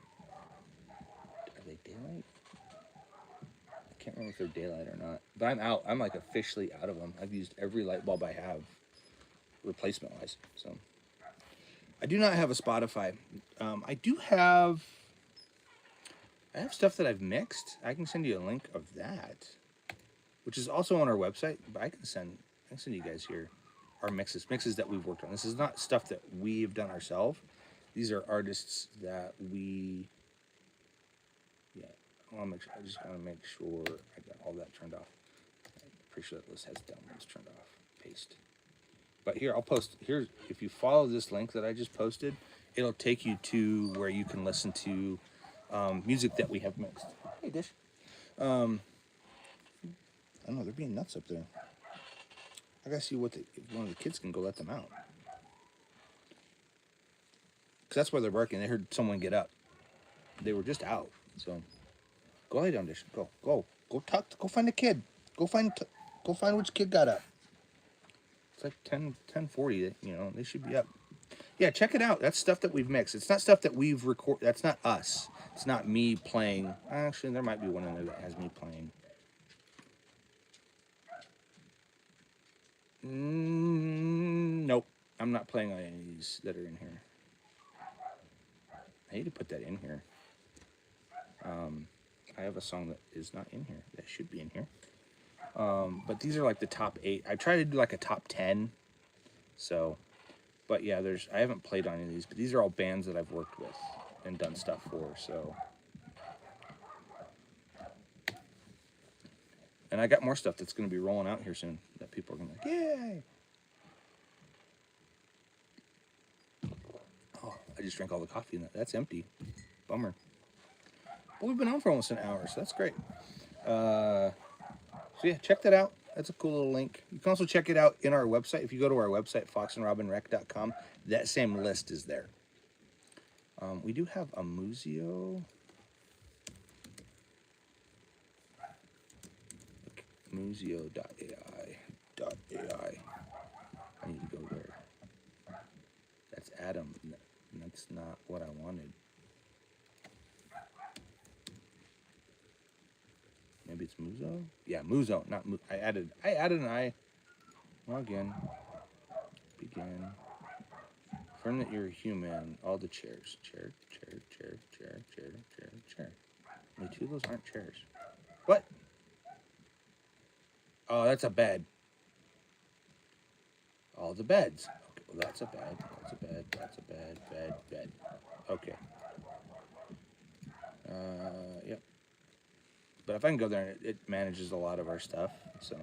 they daylight? I can't remember if they're daylight or not. But I'm out. I'm like officially out of them. I've used every light bulb I have replacement wise. So I do not have a Spotify. I have stuff that I've mixed. I can send you a link of that, which is also on our website. But I can send you guys here our mixes that we've worked on. This is not stuff that we've done ourselves. These are artists that we. Yeah, I just want to make sure I got all that turned off. I'm pretty sure that list has downloads turned off. Paste. But here, I'll post, if you follow this link that I just posted, it'll take you to where you can listen to music that we have mixed. Hey, Dish. I don't know, they're being nuts up there. I gotta see if one of the kids can go let them out. Because that's why they're barking. They heard someone get up. They were just out, so go lay down, Dish. Go go find the kid. Go find which kid got up. It's like 10:40. They should be up. Yeah, check it out. That's stuff that we've mixed. It's not stuff that we've recorded. That's not us. It's not me playing. Actually, there might be one in there that has me playing. Nope. I'm not playing on any of these that are in here. I need to put that in here. I have a song that is not in here. That should be in here. But these are like the top 8. I try to do like a top 10. So, but yeah, I haven't played on any of these, but these are all bands that I've worked with and done stuff for, so. And I got more stuff that's going to be rolling out here soon that people are going to be like, yay! Oh, I just drank all the coffee in that. That's empty. Bummer. But we've been on for almost an hour, so that's great. So yeah, check that out. That's a cool little link. You can also check it out in our website. If you go to our website, foxandrobynrec.com, that same list is there. We do have a Museo. Museo.ai. I need to go there. That's Adam. That's not what I wanted. Maybe it's Muzo? Yeah, Muzo, not Mu. I added an I. Log in. Begin. Confirm that you're a human. All the chairs. Chair. Only 2 of those aren't chairs. What? Oh, that's a bed. All the beds. Okay, well, that's a bed. Bed. Okay. Yep. But if I can go there, it manages a lot of our stuff. So,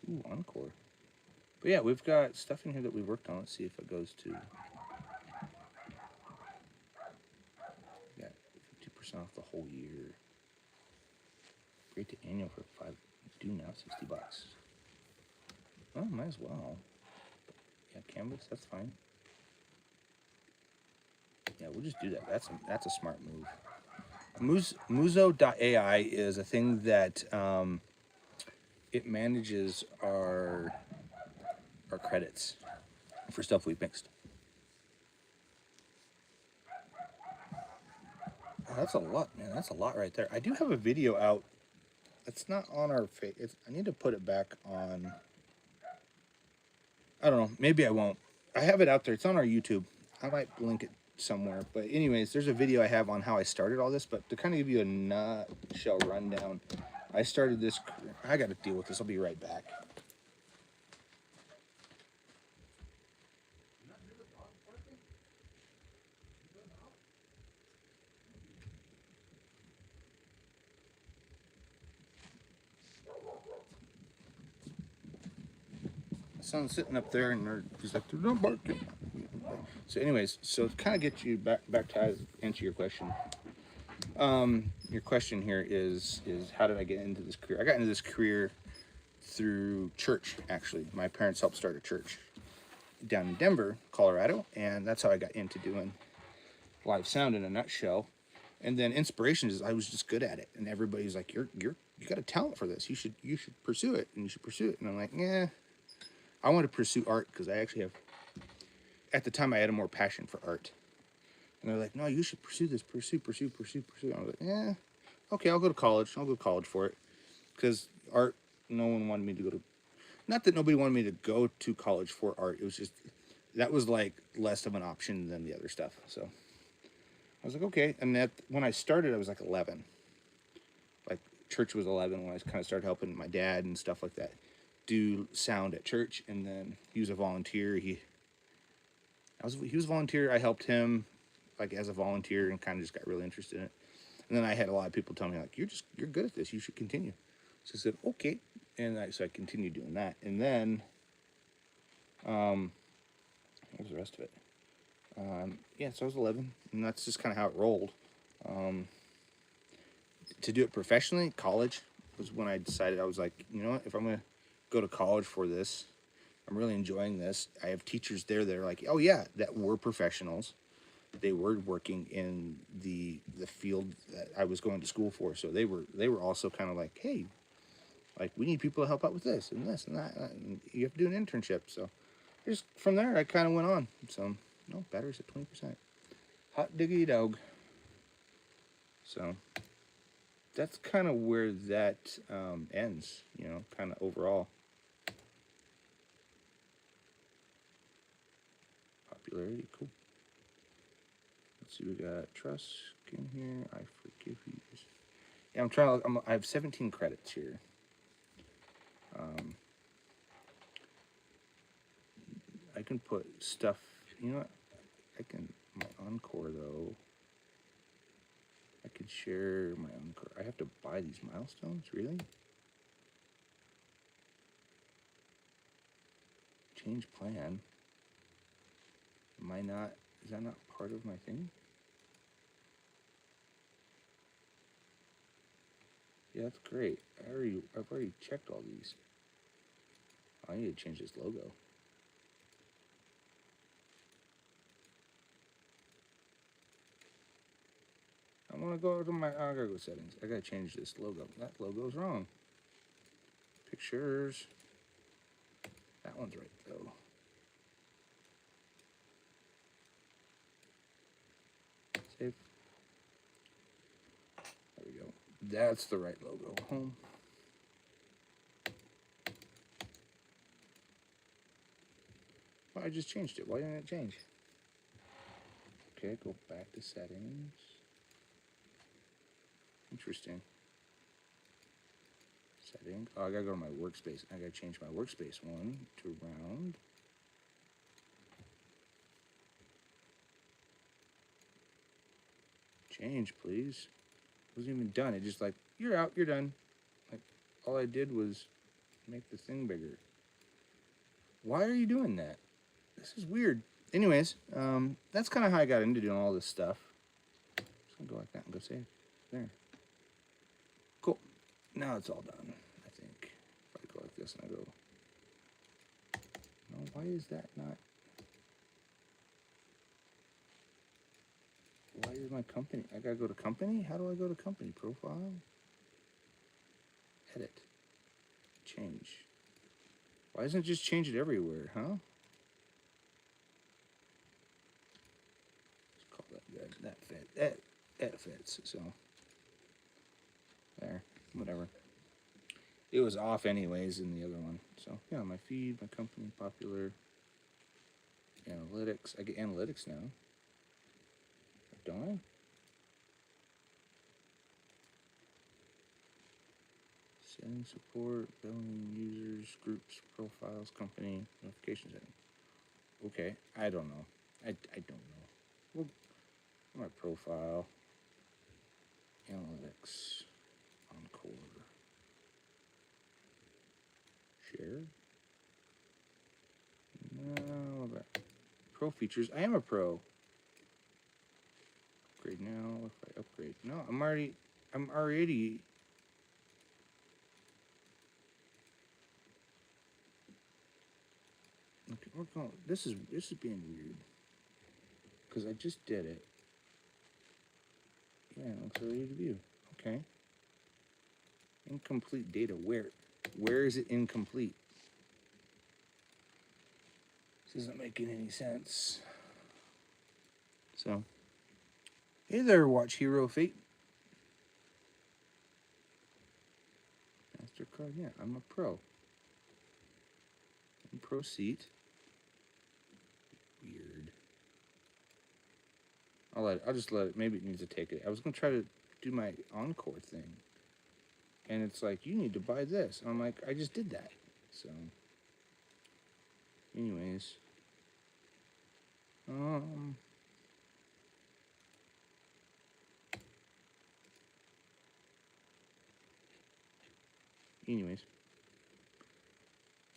ooh, Encore. But yeah, we've got stuff in here that we worked on. Let's see if it goes to. Yeah, 50% off the whole year. Great to annual for $5. Do now $60. Oh, might as well. Yeah, canvas. That's fine. Yeah, we'll just do that. That's a smart move. Muzo.ai is a thing that it manages our credits for stuff we've mixed. Oh, that's a lot, man. That's a lot right there. I do have a video out. It's not on our face. I need to put it back on. I don't know. Maybe I won't. I have it out there. It's on our YouTube. I might link it somewhere. But anyways, there's a video I have on how I started all this. But to kind of give you a nutshell rundown, I started this. I got to deal with this. I'll be right back. Son's sitting up there, and he's like, "They're not barking." So, anyways, so to kind of get you back to answer your question. Your question here is how did I get into this career? I got into this career through church. Actually, my parents helped start a church down in Denver, Colorado, and that's how I got into doing live sound in a nutshell. And then inspiration is I was just good at it, and everybody's like, you got a talent for this. You should pursue it, and you should pursue it. And I'm like, yeah. I want to pursue art because I actually have, at the time, I had a more passion for art. And they're like, no, you should pursue this, pursue. I was like, yeah, okay, I'll go to college. I'll go to college for it. Because art, no one wanted me to go to, not that nobody wanted me to go to college for art. It was just, that was like less of an option than the other stuff. So I was like, okay. And that, when I started, I was like 11. Like, church was 11 when I kind of started helping my dad and stuff like that do sound at church. And then he was a volunteer. He was a volunteer. I helped him like as a volunteer and kind of just got really interested in it. And then I had a lot of people tell me like, you're good at this. You should continue. So I said, okay. And so I continued doing that. And then, what was the rest of it? Yeah, so I was 11, and that's just kind of how it rolled. To do it professionally, college was when I decided. I was like, you know what, if I'm going to go to college for this, I'm really enjoying this. I have teachers there that are like, oh yeah, that were professionals. They were working in the field that I was going to school for. So they were also kind of like, hey, like we need people to help out with this and this and that. And you have to do an internship. So just from there, I kind of went on. So no, battery's at 20%. Hot diggity dog. So that's kind of where that ends. You know, kind of overall. Popularity, cool. Let's see, we got trust in here. I forgive you. Yeah, I'm trying to. I have 17 credits here. I can put stuff. You know what? I can my Encore though. I could share my Encore. I have to buy these milestones, really? Change plan. Am I not? Is that not part of my thing? Yeah, that's great. I've already checked all these. I need to change this logo. I want to go to my. I gotta go settings. I gotta change this logo. That logo's wrong. Pictures. That one's right though. Save. There we go. That's the right logo. Home. Well, I just changed it. Why didn't it change? Okay, go back to settings. Interesting. Setting. Oh, I gotta go to my workspace. I gotta change my workspace one to round. Change, please. It wasn't even done. It just like, you're out, you're done. Like, all I did was make the thing bigger. Why are you doing that? This is weird. Anyways, that's kind of how I got into doing all this stuff. Just gonna go like that and go save. There. Cool. Now it's all done, I think. If I go like this and I go... No, why is that not... Why is my company... I gotta go to company? How do I go to company? Profile? Edit. Change. Why doesn't it just change it everywhere, huh? Let's call that good. That fit. That fits, so... There. Whatever. It was off anyways in the other one. So, yeah, my feed, my company, popular... Analytics. I get analytics now. Don't I? Setting support, billing, users, groups, profiles, company, notification setting. Okay, I don't know. I don't know. Well, my profile, analytics, encore, share. No, pro features. I am a pro. Upgrade now. If I upgrade, no, I'm already. Okay, we're going. This is being weird. Because I just did it. Yeah, it looks ready to view. Okay. Incomplete data. Where is it incomplete? This isn't making any sense. So, hey there, Watch Hero Fate. MasterCard, yeah, I'm a pro. And pro seat. Weird. I'll just let it. Maybe it needs to take it. I was gonna try to do my encore thing, and it's like, you need to buy this. And I'm like, I just did that. So, anyways,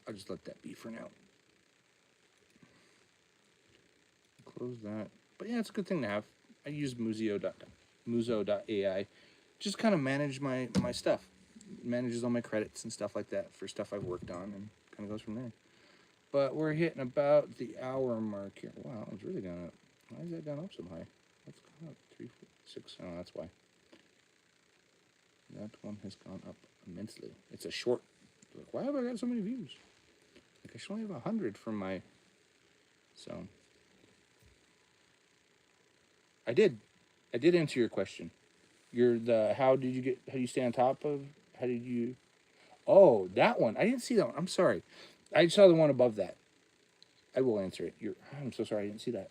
I'll just let that be for now. Close that. But yeah, it's a good thing to have. I use Muzo.ai. Just kind of manage my stuff. Manages all my credits and stuff like that for stuff I've worked on, and kind of goes from there. But we're hitting about the hour mark here. Wow, it's really gone up. Why has that gone up so high? That's gone up 3, 4, 6. Oh, that's why. That one has gone up immensely. It's a short. Like, why have I got so many views? Like, I should only have 100 from my. So. I did answer your question. How do you stay on top of, how did you, oh, that one. I didn't see that one. I'm sorry. I saw the one above that. I will answer it. I'm so sorry I didn't see that.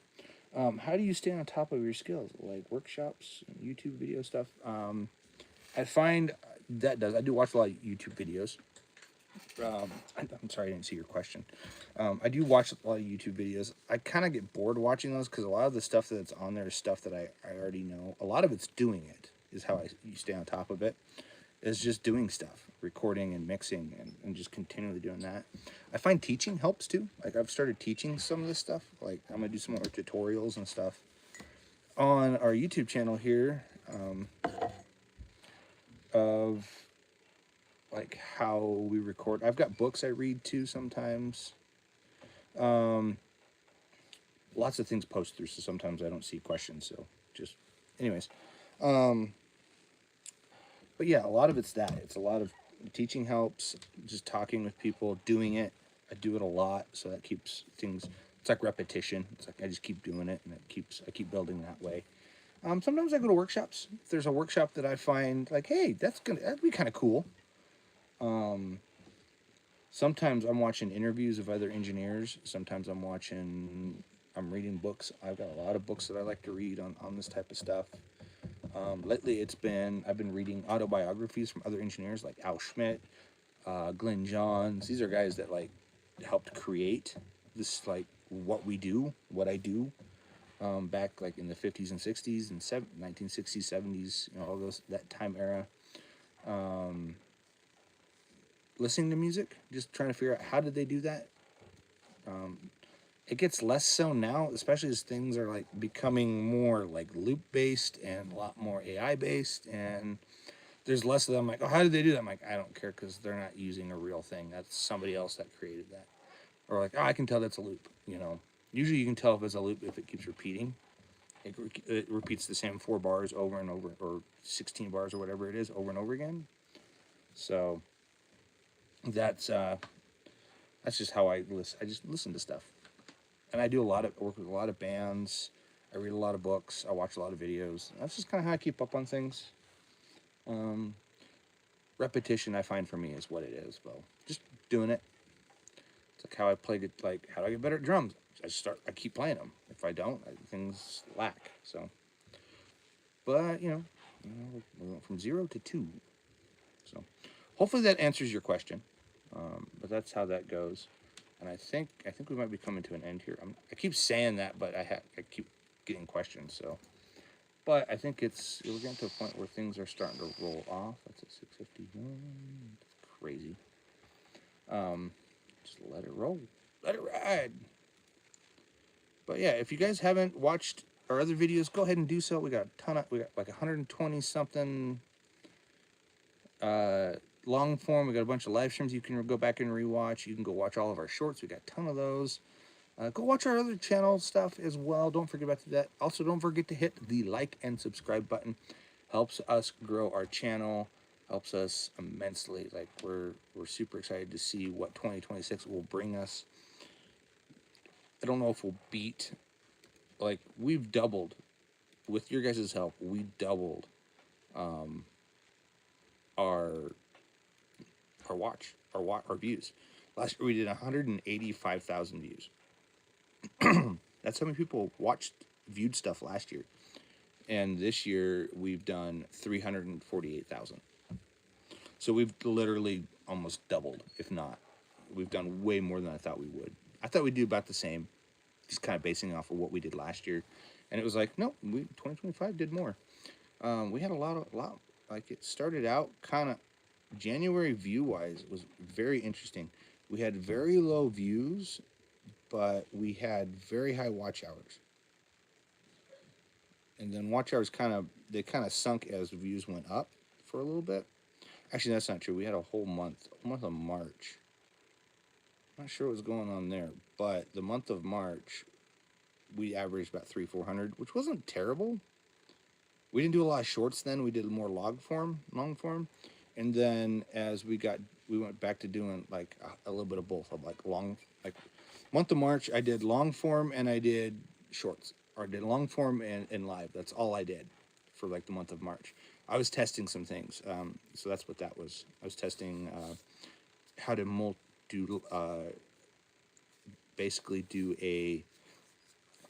How do you stay on top of your skills? Like workshops, YouTube video stuff? I find that I do watch a lot of YouTube videos. I'm sorry I didn't see your question. I do watch a lot of YouTube videos. I kind of get bored watching those because a lot of the stuff that's on there is stuff that I already know. A lot of it's doing it, is how you stay on top of it. Is just doing stuff, recording and mixing, and just continually doing that. I find teaching helps too. Like, I've started teaching some of this stuff. Like, I'm going to do some more tutorials and stuff on our YouTube channel here of like how we record. I've got books I read too sometimes. Lots of things post through, so sometimes I don't see questions. So just, anyways. But yeah, a lot of it's that. It's a lot of teaching helps, just talking with people, doing it. I do it a lot, so that keeps things. It's like repetition. It's like I just keep doing it, and I keep building that way. Sometimes I go to workshops. If there's a workshop that I find like, hey, that'd be kind of cool. Sometimes I'm watching interviews of other engineers. Sometimes I'm reading books. I've got a lot of books that I like to read on this type of stuff. Lately, I've been reading autobiographies from other engineers like Al Schmidt, Glenn Johns. These are guys that like helped create this, like what I do. back like in the 50s and 60s and 1960s, 70s, you know, all those, that time era. Listening to music, just trying to figure out how did they do that. It gets less so now, especially as things are like becoming more like loop based and a lot more AI based, and there's less of them. Like, oh, how did they do that? I'm like, I don't care because they're not using a real thing. That's somebody else that created that. Or like, oh, I can tell that's a loop. You know, usually you can tell if it's a loop if it keeps repeating. It repeats the same 4 bars over and over, or 16 bars or whatever it is, over and over again. So that's just how I listen. I just listen to stuff, and I do a lot of work with a lot of bands. I read a lot of books. I watch a lot of videos. That's just kind of how I keep up on things. Repetition, I find for me, is what it is. Well, just doing it. It's like how I play. Like, how do I get better at drums? I keep playing them. If I don't, things lack. So, but we went from 0 to 2. So, hopefully that answers your question. But that's how that goes. And I think we might be coming to an end here. I keep saying that, but I keep getting questions. So, but I think we're getting to a point where things are starting to roll off. That's at 6:51. That's crazy. Just let it roll, let it ride. But yeah, if you guys haven't watched our other videos, go ahead and do so. We got like 120 something long form. We got a bunch of live streams you can go back and rewatch. You can go watch all of our shorts. We got a ton of those. Go watch our other channel stuff as well. Don't forget about that. Also, don't forget to hit the like and subscribe button. Helps us grow our channel. Helps us immensely. Like, we're super excited to see what 2026 will bring us. I don't know if we'll beat, like, we've doubled with your guys' help. We doubled our views. Last year we did 185,000 views. That's how many people viewed stuff last year. And this year we've done 348,000. So we've literally almost doubled, if not. We've done way more than I thought we would. I thought we'd do about the same, just kind of basing off of what we did last year. And it was like, no, 2025 did more. We had a lot, like, it started out kind of, January view-wise was very interesting. We had very low views, but we had very high watch hours. And then watch hours kind of sunk as views went up for a little bit. Actually, that's not true. We had a whole month of March. I'm not sure what was going on there, but the month of March, we averaged about 300-400, which wasn't terrible. We didn't do a lot of shorts then. We did more long form. And then as we went back to doing like a little bit of both. Of like month of March, I did long form and I did shorts, or I did long form and live. That's all I did for like the month of March. I was testing some things, so that's what that was. I was testing how to basically do a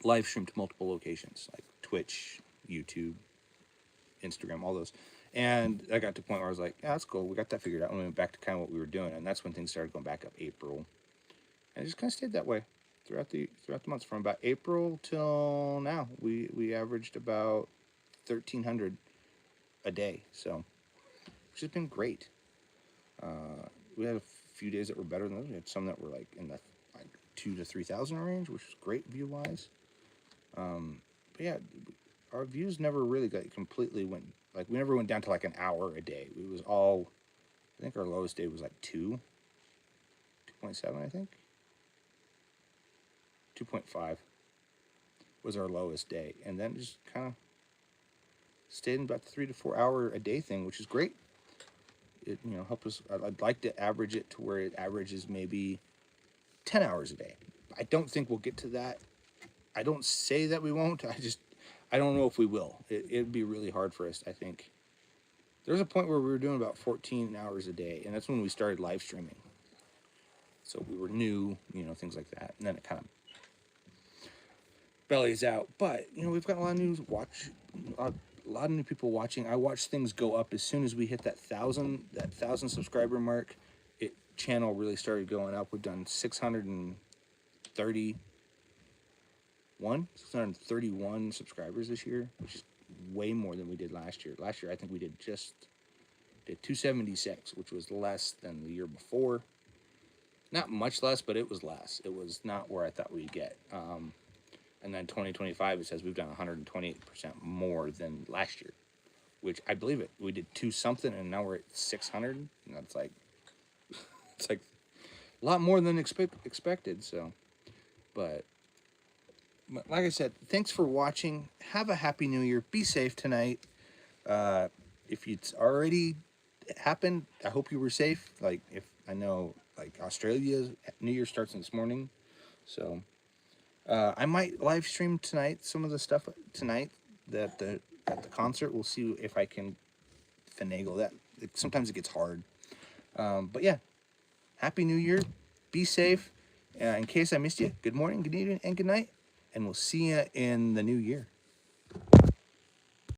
live stream to multiple locations, like Twitch, YouTube, Instagram, all those. And I got to a point where I was like, yeah, that's cool. We got that figured out. And we went back to kind of what we were doing. And that's when things started going back up, April. And it just kind of stayed that way throughout the months. From about April till now, we averaged about 1,300 a day. So, which has been great. We had a few days that were better than those. We had some that were like in the 2,000 to 3,000 range, which was great view-wise. But yeah, our views never really completely went, like, we never went down to like an hour a day. It was all, I think our lowest day was like 2.7, I think. 2.5 was our lowest day. And then just kind of stayed in about the 3 to 4 hour a day thing, which is great. It, helped us. I'd like to average it to where it averages maybe 10 hours a day. I don't think we'll get to that. I don't say that we won't. I don't know if we will. It'd be really hard for us, I think. There was a point where we were doing about 14 hours a day, and that's when we started live streaming. So we were new, things like that. And then it kind of bellies out. But, we've got a lot of a lot of new people watching. I watch things go up as soon as we hit that 1,000 subscriber mark. Channel really started going up. We've done 630 631 subscribers this year, which is way more than we did last year. Last year, I think we did 276, which was less than the year before. Not much less, but it was less. It was not where I thought we'd get. And then 2025, it says we've done 128% more than last year, which I believe it. We did 2 something, and now we're at 600. And that's like, it's like a lot more than expected. So, but like I said, thanks for watching. Have a happy new year. Be safe tonight. If it's already happened, I hope you were safe. Like, if I know, like, Australia's New Year starts this morning, so I might live stream tonight some of the stuff tonight at the concert. We'll see if I can finagle that. Sometimes it gets hard, but yeah. Happy New Year. Be safe. In case I missed you, good morning, good evening, and good night. And we'll see you in the new year.